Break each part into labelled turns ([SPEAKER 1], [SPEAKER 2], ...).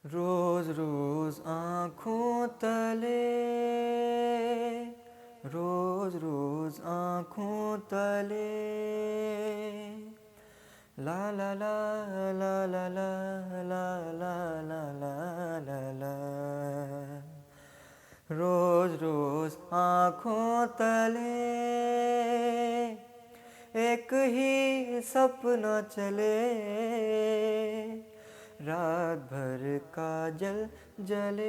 [SPEAKER 1] रोज रोज आँखों तले, रोज रोज आँखों तले, ला ला ला ला ला ला ला ला ला ला ला ला। रोज रोज आँखों तले एक ही सपना चले, रात भर काजल जले,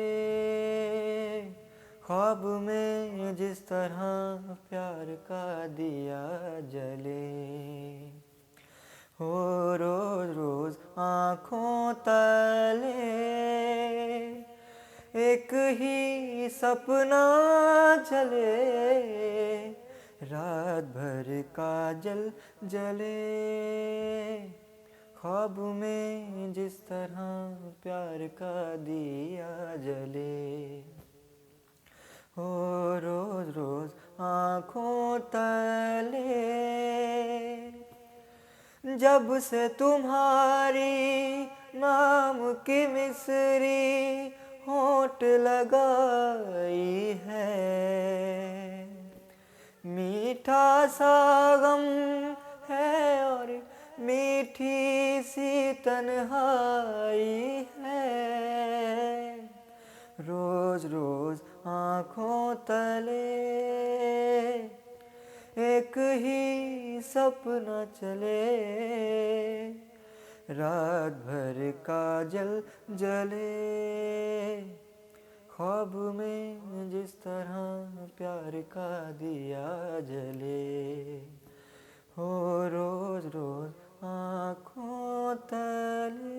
[SPEAKER 1] ख्वाब में जिस तरह प्यार का दिया जले। हो रोज रोज आँखों तले एक ही सपना चले, रात भर काजल जले, ख्वाब में जिस तरह प्यार का दिया जले। हो रोज रोज आँखों तले, जब से तुम्हारी नाम की मिसरी होंठ लगाई है, मीठा सा गम है और मीठी सी तन्हाई है। रोज रोज आँखों तले एक ही सपना चले, रात भर काजल जले, ख्वाब में जिस तरह प्यार का दिया जले। हो रोज रोज आँखों तले।